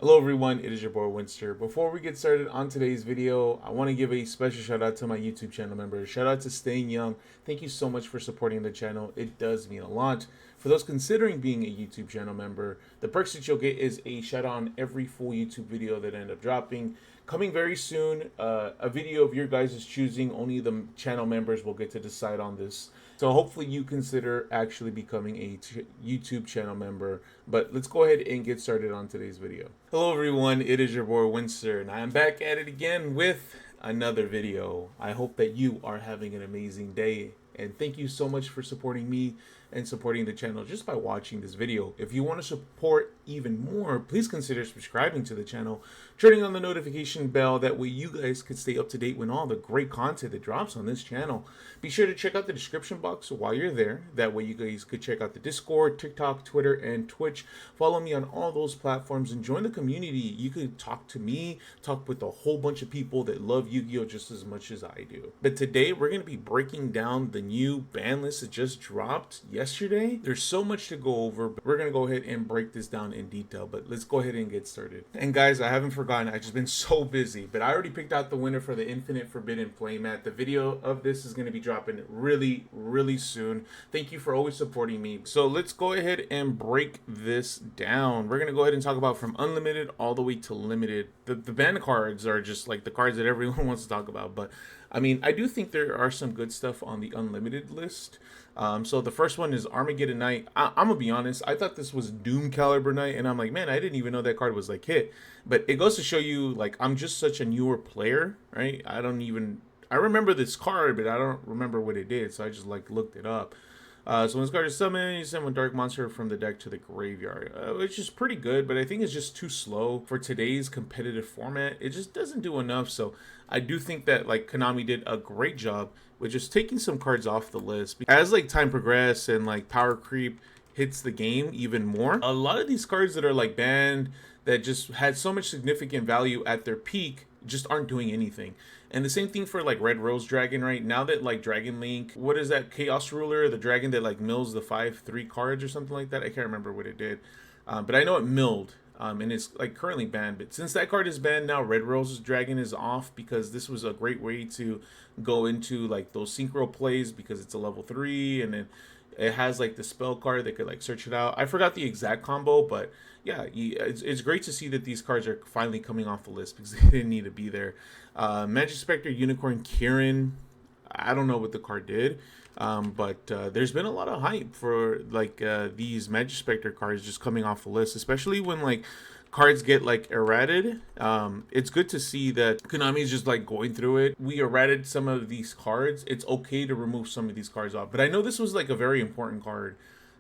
Hello everyone, it is your boy Winster. Before we get started on today's video, I want to give a special shout out to my YouTube channel members. Shout out to Staying Young. Thank you so much for supporting the channel. It does mean a lot. For those considering being a YouTube channel member, the perks that you'll get is a shout out on every full YouTube video that I end up dropping. Coming very soon, a video of your guys' choosing. Only the channel members will get to decide on this. So hopefully you consider actually becoming a YouTube channel member. But let's go ahead and get started on today's video. Hello everyone, it is your boy Winster, and I am back at it again with another video. I hope that you are having an amazing day, and thank you so much for supporting me and supporting the channel just by watching this video. If you want to support even more, please consider subscribing to the channel, turning on the notification bell. That way you guys can stay up to date when all the great content that drops on this channel. Be sure to check out the description box while you're there. That way you guys could check out the Discord, TikTok, Twitter, and Twitch. Follow me on all those platforms and join the community. You could talk to me, talk with a whole bunch of people that love Yu-Gi-Oh just as much as I do. But today we're going to be breaking down the new ban list that just dropped yesterday. There's so much to go over, but we're going to go ahead and break this down in detail. But let's go ahead and get started. And guys, I haven't forgotten, I've just been so busy, but I already picked out the winner for the Infinite Forbidden Playmat. The video of this is going to be dropping really soon. Thank you for always supporting me. So let's go ahead and break this down. We're going to go ahead and talk about from unlimited all the way to limited. The ban cards are just like the cards that everyone wants to talk about, but I mean, I do think there are some good stuff on the unlimited list. So the first one is Armageddon Knight. I'm gonna be honest, I thought this was Doom Caliber Knight, and I'm like, man, I didn't even know that card was like hit. But it goes to show you, like, I'm just such a newer player, right? I remember this card, but I don't remember what it did, so I just like looked it up. So when this card is summoned, you send one dark monster from the deck to the graveyard, which is pretty good, but I think it's just too slow for today's competitive format. It just doesn't do enough. So I do think that like Konami did a great job with just taking some cards off the list. As like time progresses and like power creep hits the game even more, a lot of these cards that are like banned, that just had so much significant value at their peak, just aren't doing anything. And the same thing for like Red Rose Dragon, right? Now that like Dragon Link, what is that, Chaos Ruler, the dragon that like mills the 5/3 cards or something like that? I can't remember what it did, but I know it milled. And it's like currently banned. But since that card is banned now, Red Rose's Dragon is off, because this was a great way to go into like those synchro plays, because it's a level 3, and then it has like the spell card that could like search it out. I forgot the exact combo, but yeah, it's great to see that these cards are finally coming off the list, because they didn't need to be there. Magic Spectre Unicorn Kieran, I don't know what the card did, but there's been a lot of hype for like these Magic Spectre cards just coming off the list, especially when like cards get like errated. It's good to see that Konami is just like going through it. We errated some of these cards. It's okay to remove some of these cards off, but I know this was like a very important card.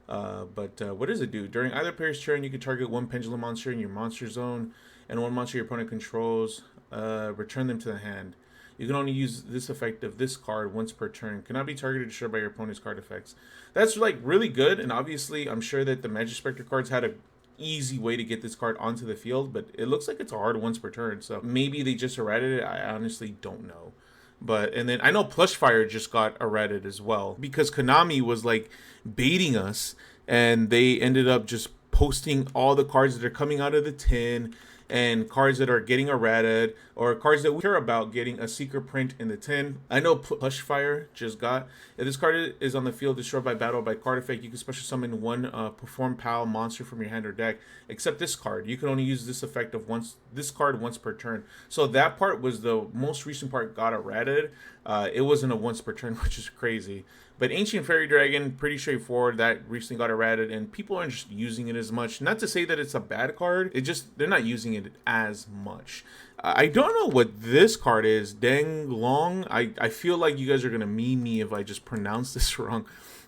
But what does it do? During either player's turn, you can target one pendulum monster in your monster zone and one monster your opponent controls. Return them to the hand. You can only use this effect of this card once per turn. Cannot be targeted or destroyed by your opponent's card effects. That's like really good, and obviously I'm sure that the Magic Spectre cards had a easy way to get this card onto the field, but it looks like it's a hard once per turn. So maybe they just errated it. I honestly don't know. But and then I know Plush Fire just got errated as well, because Konami was like baiting us, and they ended up just posting all the cards that are coming out of the tin, and cards that are getting errated, or cards that we care about getting a secret print in the tin. I know Plush Fire just got. If this card is on the field, destroyed by battle by card effect, you can special summon one perform pal monster from your hand or deck. Except this card, you can only use this effect of this card once per turn. So that part was the most recent part got errated. It wasn't a once per turn, which is crazy. But Ancient Fairy Dragon, pretty straightforward. That recently got errated, and people aren't just using it as much. Not to say that it's a bad card. It just, they're not using it as much. I don't know what this card is. Deng Long. I feel like you guys are going to meme me if I just pronounce this wrong.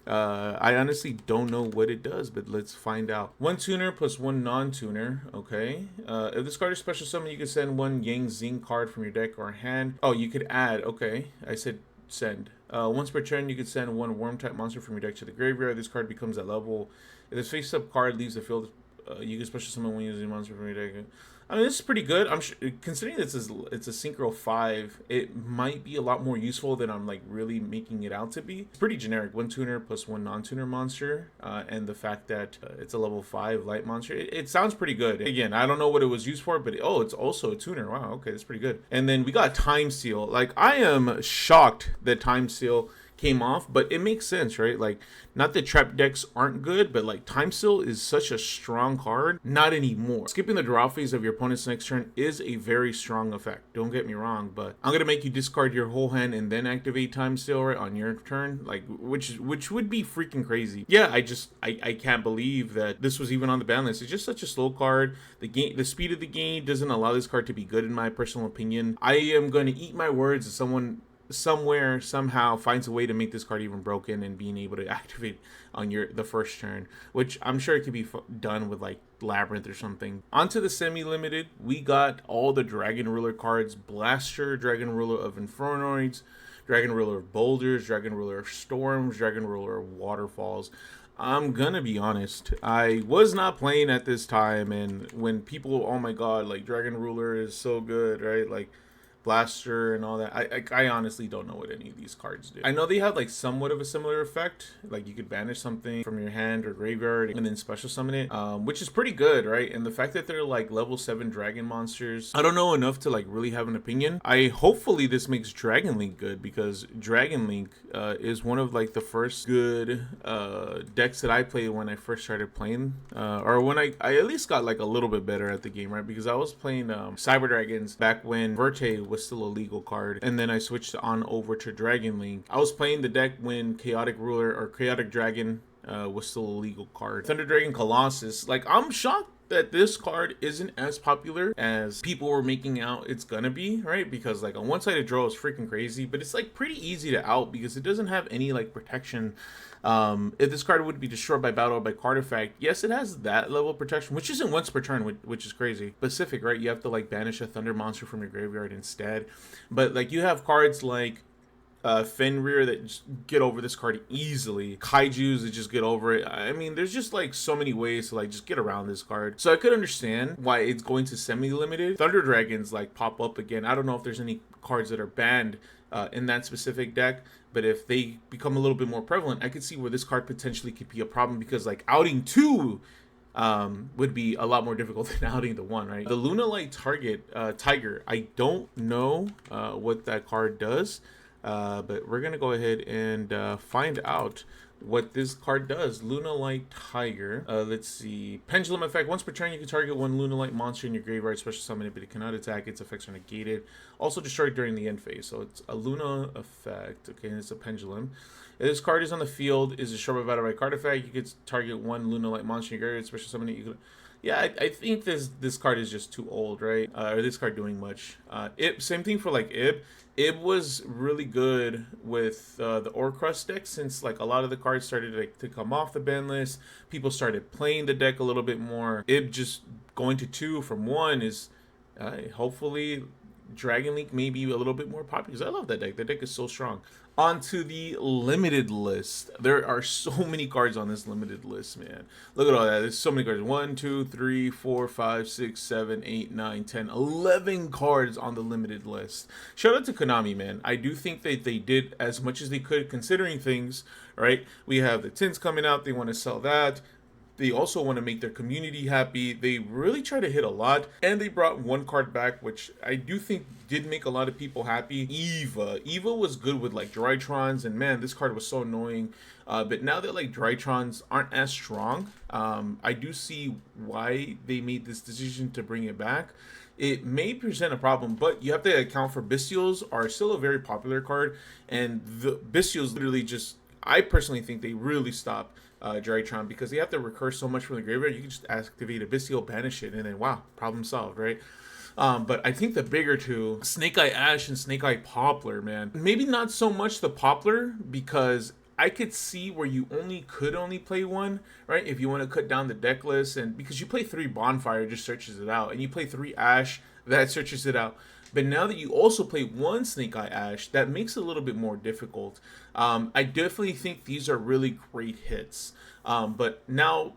I honestly don't know what it does, but let's find out. One tuner plus one non-tuner. Okay. If this card is special summon, you can send one Yang Zing card from your deck or hand. Oh, you could add. Okay. I said send. Once per turn, you can send one worm type monster from your deck to the graveyard. This card becomes that level. If this face up card leaves the field You can special summon when using monster from your deck. I mean, this is pretty good. I'm sure, considering it's a Synchro 5, it might be a lot more useful than I'm like really making it out to be. It's pretty generic, 1 tuner plus 1 non-tuner monster, and the fact that it's a level 5 light monster, it sounds pretty good. Again, I don't know what it was used for, but it's also a tuner. Wow, okay, that's pretty good. And then we got Time Seal. Like, I am shocked that Time Seal came off, but it makes sense, right? Like, not that trap decks aren't good, but like Time Seal is such a strong card. Not anymore. Skipping the draw phase of your opponent's next turn is a very strong effect. Don't get me wrong, but I'm gonna make you discard your whole hand and then activate Time Seal right on your turn, like which would be freaking crazy. Yeah, I can't believe that this was even on the ban list. It's just such a slow card. The speed of the game doesn't allow this card to be good in my personal opinion. I am going to eat my words as someone somewhere somehow finds a way to make this card even broken and being able to activate on the first turn, which I'm sure it could be done with like Labyrinth or something. Onto the semi-limited, we got all the Dragon Ruler cards: Blaster, Dragon Ruler of Infernoids, Dragon Ruler of Boulders, Dragon Ruler of Storms, Dragon Ruler of Waterfalls. I'm gonna be honest, I was not playing at this time, and when people, oh my god, like Dragon Ruler is so good, right? Like Blaster and all that. I honestly don't know what any of these cards do. I know they have like somewhat of a similar effect. Like you could banish something from your hand or graveyard and then special summon it, which is pretty good, right? And the fact that they're like level 7 dragon monsters, I don't know enough to like really have an opinion. Hopefully this makes Dragon Link good, because Dragon Link is one of like the first good decks that I played when I first started playing, or when I at least got like a little bit better at the game, right? Because I was playing Cyber Dragons back when Verte was still a legal card, and then I switched on over to Dragon Link. I was playing the deck when Chaotic Ruler or Chaotic Dragon was still a legal card. Thunder Dragon Colossus, like I'm shocked that this card isn't as popular as people were making out it's gonna be, right? Because like on one side of draw is freaking crazy, but it's like pretty easy to out because it doesn't have any like protection. If this card would be destroyed by battle or by card effect, yes, it has that level of protection, which isn't once per turn, which is crazy. Specific, right? You have to like banish a thunder monster from your graveyard instead. But like you have cards like Fenrir that just get over this card easily. Kaijus that just get over it. I mean, there's just like so many ways to like just get around this card. So I could understand why it's going to semi-limited. Thunder Dragons like pop up again. I don't know if there's any cards that are banned in that specific deck, but if they become a little bit more prevalent, I could see where this card potentially could be a problem, because like outing 2 would be a lot more difficult than outing the 1, right? The Lunalight Target Tiger, I don't know what that card does, but we're gonna go ahead and find out what this card does. Lunalight Tiger. Let's see. Pendulum effect. Once per turn, you can target one Lunalight monster in your graveyard, special summon it, but it cannot attack. Its effects are negated. Also destroyed during the end phase. So it's a Luna effect. Okay, and it's a pendulum. If this card is on the field, is destroyed by battle by card effect, you can target one Lunalight monster in your graveyard, special summon it. You can... Yeah, I think this card is just too old, right? Or this card doing much. Same thing for like Ib. Ib was really good with the Orcrust deck, since like a lot of the cards started to come off the ban list. People started playing the deck a little bit more. Ib just going to 2 from 1 is hopefully Dragon Link may be a little bit more popular, because I love that deck. That deck is so strong. Onto the limited list. There are so many cards on this limited list, man. Look at all that. There's so many cards. 1, 2, 3, 4, 5, 6, 7, 8, 9, 10, 11 cards on the limited list. Shout out to Konami, man. I do think that they did as much as they could considering things, right? We have the tins coming out. They want to sell that. They also want to make their community happy. They really try to hit a lot, and they brought one card back, which I do think did make a lot of people happy. Eva was good with like Drytrons, and man, this card was so annoying. But now that like Drytrons aren't as strong, I do see why they made this decision to bring it back. It may present a problem, but you have to account for Bestials are still a very popular card, and the Bestials literally just, I personally think they really stop Drytron, because they have to recur so much from the graveyard. You can just activate a Bestial, banish it, and then wow, problem solved, right? But I think the bigger two, Snake Eye Ash and Snake Eye Poplar, man. Maybe not so much the Poplar, because I could see where you could only play one, right? If you want to cut down the deck list, and because you play 3 Bonfire, it just searches it out, and you play 3 Ash, that searches it out. But now that you also play 1 Snake Eye Ash, that makes it a little bit more difficult. I definitely think these are really great hits. But now,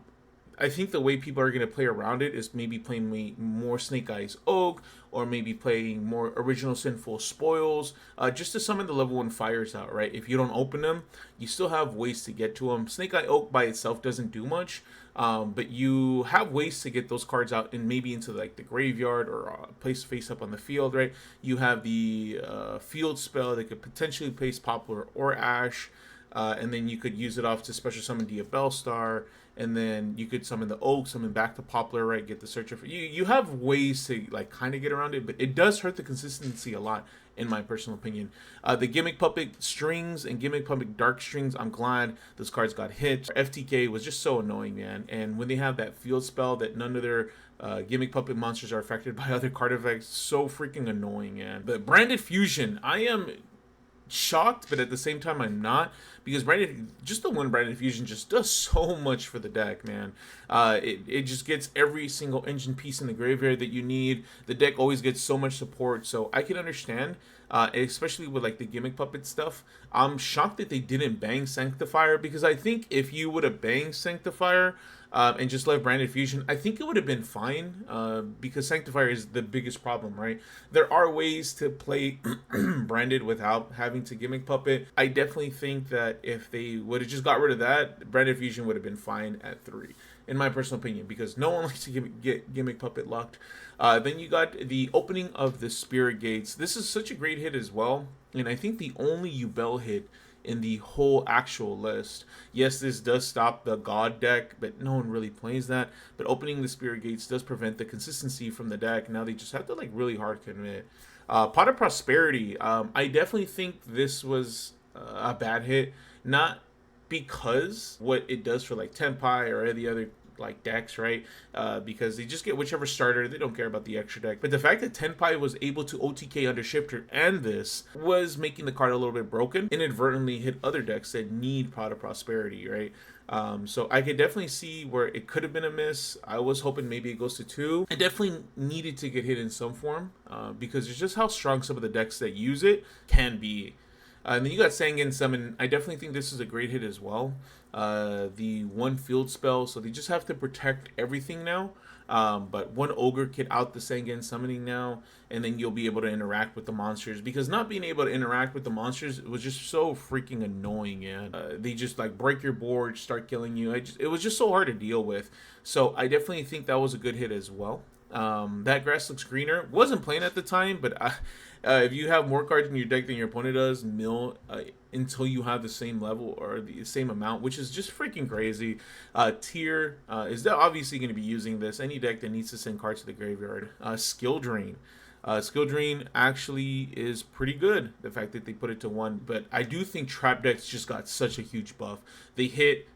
I think the way people are going to play around it is maybe playing more Snake Eyes Oak, or maybe playing more Original Sinful Spoils, just to summon the level 1 fires out, right? If you don't open them, you still have ways to get to them. Snake Eye Oak by itself doesn't do much, but you have ways to get those cards out and maybe into like the graveyard or place face up on the field, right? You have the field spell that could potentially place Poplar or Ash, and then you could use it off to special summon Diabell Star, and then you could summon the Oak, summon back to Poplar, right? Get the Searcher for you. You have ways to like kind of get around it, but it does hurt the consistency a lot, in my personal opinion. The Gimmick Puppet Strings and Gimmick Puppet Dark Strings, I'm glad those cards got hit. FTK was just so annoying, man. And when they have that field spell that none of their Gimmick Puppet monsters are affected by other card effects, so freaking annoying, man. But Branded Fusion, I am shocked, but at the same time I'm not, because just the one Branded Fusion just does so much for the deck, man. It just gets every single engine piece in the graveyard that you need. The deck always gets so much support, so I can understand, especially with like the Gimmick Puppet stuff. I'm shocked that they didn't bang Sanctifier, because I think if you would have banged Sanctifier and just left Branded Fusion, I think it would have been fine, because Sanctifier is the biggest problem, right? There are ways to play Branded without having to Gimmick Puppet. I definitely think that if they would have just got rid of that, Branded Fusion would have been fine at 3, in my personal opinion, because no one likes to get Gimmick Puppet locked. Then you got the opening of the Spirit Gates. This is such a great hit as well, and I think the only Yubel hit in the whole actual list. Yes, this does stop the God deck, but no one really plays that. But opening the Spirit Gates does prevent the consistency from the deck. Now they just have to like really hard commit. Pot of Prosperity. I definitely think this was a bad hit. Not because what it does for like Tenpai or any other like decks, right? Because they just get whichever starter. They don't care about the extra deck. But the fact that Tenpai was able to OTK under Shifter and this was making the card a little bit broken, inadvertently hit other decks that need Pot of Prosperity, right? So I could definitely see where it could have been a miss. I was hoping maybe it goes to 2. It definitely needed to get hit in some form, because it's just how strong some of the decks that use it can be. And then you got Sangan Summon. I definitely think this is a great hit as well. The one field spell, so they just have to protect everything now. But one Ogre can out the Sangan Summoning now, and then you'll be able to interact with the monsters. Because not being able to interact with the monsters was just so freaking annoying, yeah. They just like break your board, start killing you. It was just so hard to deal with. So I definitely think that was a good hit as well. That Grass Looks Greener. Wasn't playing at the time, but if you have more cards in your deck than your opponent does, mill until you have the same level or the same amount, which is just freaking crazy. Tier is obviously going to be using this. Any deck that needs to send cards to the graveyard. Skill Drain. Skill Drain actually is pretty good, the fact that they put it to 1, but I do think Trap decks just got such a huge buff. They hit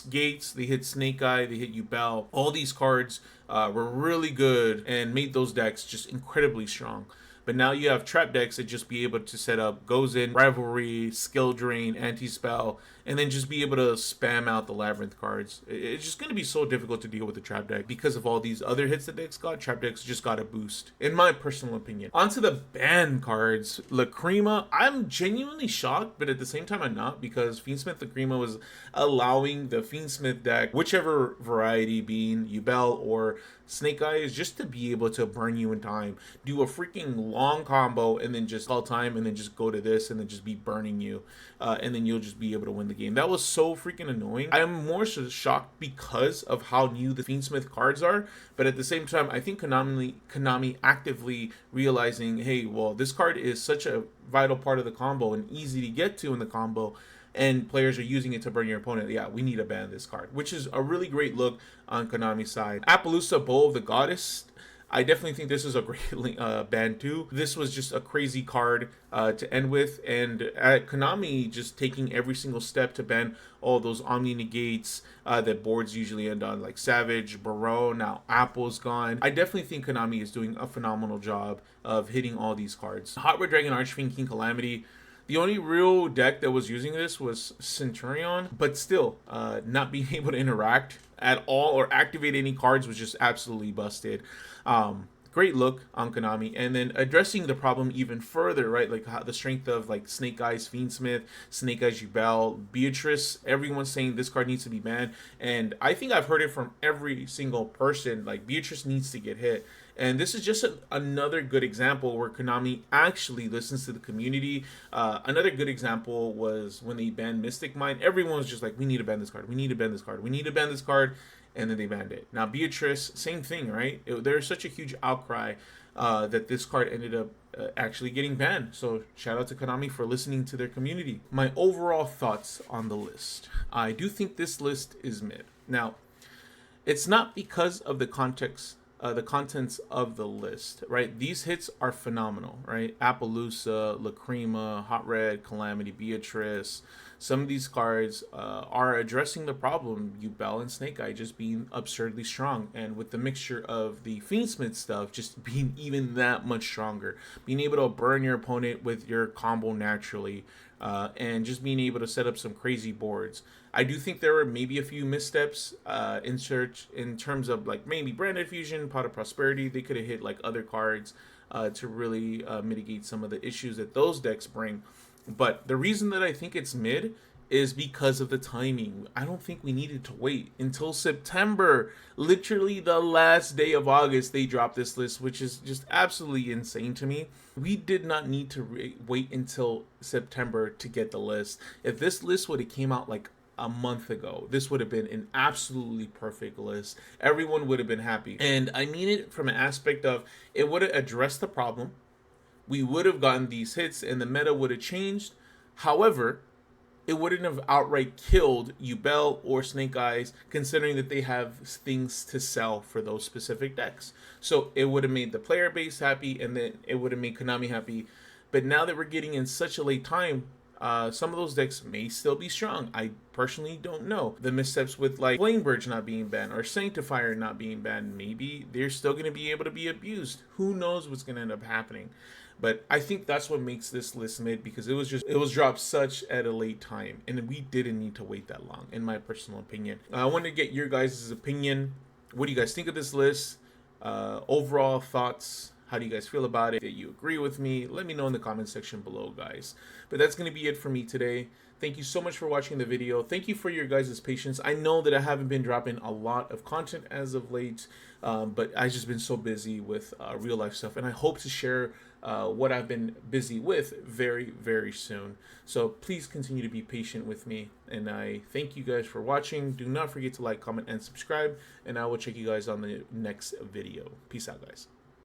Gates, they hit Snake Eye, they hit Yubel. All these cards were really good and made those decks just incredibly strong. But now you have trap decks that just be able to set up Goes In, Rivalry, Skill Drain, Anti-Spell, and then just be able to spam out the Labyrinth cards. It's just going to be so difficult to deal with the trap deck. Because of all these other hits that decks got, trap decks just got a boost, in my personal opinion. Onto the ban cards. Lacrima, I'm genuinely shocked, but at the same time I'm not, because Fiendsmith Lacrima was allowing the Fiendsmith deck, whichever variety being Yubel or Snake Eyes, just to be able to burn you in time, do a freaking long combo, and then just call time, and then just go to this, and then just be burning you, and then you'll just be able to win the game. That was so freaking annoying. I am more so shocked because of how new the Fiendsmith cards are, but at the same time, I think Konami actively realizing, hey, well, this card is such a vital part of the combo and easy to get to in the combo, and players are using it to burn your opponent. Yeah, we need to ban this card, which is a really great look on Konami's side. Appaloosa Bowl of the Goddess. I definitely think this is a great ban too. This was just a crazy card to end with, and Konami just taking every single step to ban all those Omni Negates that boards usually end on, like Savage, Barrow, now Apple's gone. I definitely think Konami is doing a phenomenal job of hitting all these cards. Hot Red Dragon Archfiend King Calamity. The only real deck that was using this was Centurion, but still, not being able to interact at all or activate any cards was just absolutely busted. great look on Konami, and then addressing the problem even further, right? Like how the strength of like Snake Eyes Fiendsmith, Snake Eyes Yubel, Beatrice. Everyone's saying this card needs to be banned, and I think I've heard it from every single person. Like Beatrice needs to get hit. And this is just another good example where Konami actually listens to the community. Another good example was when they banned Mystic Mind. Everyone was just like, we need to ban this card. We need to ban this card. We need to ban this card. And then they banned it. Now, Beatrice, same thing, right? There's such a huge outcry that this card ended up actually getting banned. So shout out to Konami for listening to their community. My overall thoughts on the list. I do think this list is mid. Now, it's not because of the context, the contents of the list, right? These hits are phenomenal, right? Appaloosa, Lacrima, Hot Red, Calamity, Beatrice. Some of these cards are addressing the problem, Yubel and Snake Eye just being absurdly strong, and with the mixture of the Fiendsmith stuff just being even that much stronger, being able to burn your opponent with your combo naturally, and just being able to set up some crazy boards. I do think there were maybe a few missteps in terms of like maybe Branded Fusion, Pot of Prosperity. They could have hit like other cards to really mitigate some of the issues that those decks bring. But the reason that I think it's mid is because of the timing. I don't think we needed to wait until September. Literally the last day of August, they dropped this list, which is just absolutely insane to me. We did not need to wait until September to get the list. If this list would have came out like a month ago, this would have been an absolutely perfect list. Everyone would have been happy. And I mean it from an aspect of it would have addressed the problem. We would have gotten these hits and the meta would have changed. However, it wouldn't have outright killed Yubel or Snake Eyes, considering that they have things to sell for those specific decks. So it would have made the player base happy, and then it would have made Konami happy. But now that we're getting in such a late time, some of those decks may still be strong. I personally don't know. The missteps with like Flamebridge not being banned or Sanctifier not being banned, maybe they're still going to be able to be abused. Who knows what's going to end up happening? But I think that's what makes this list mid, because it was dropped such at a late time, and we didn't need to wait that long, in my personal opinion. I want to get your guys' opinion. What do you guys think of this list? Overall thoughts. How do you guys feel about it? Do you agree with me? Let me know in the comment section below, guys. But that's going to be it for me today. Thank you so much for watching the video. Thank you for your guys' patience. I know that I haven't been dropping a lot of content as of late, but I've just been so busy with real life stuff, and I hope to share what I've been busy with very, very soon. So please continue to be patient with me, and I thank you guys for watching. Do not forget to like, comment, and subscribe, and I will check you guys on the next video. Peace out, guys.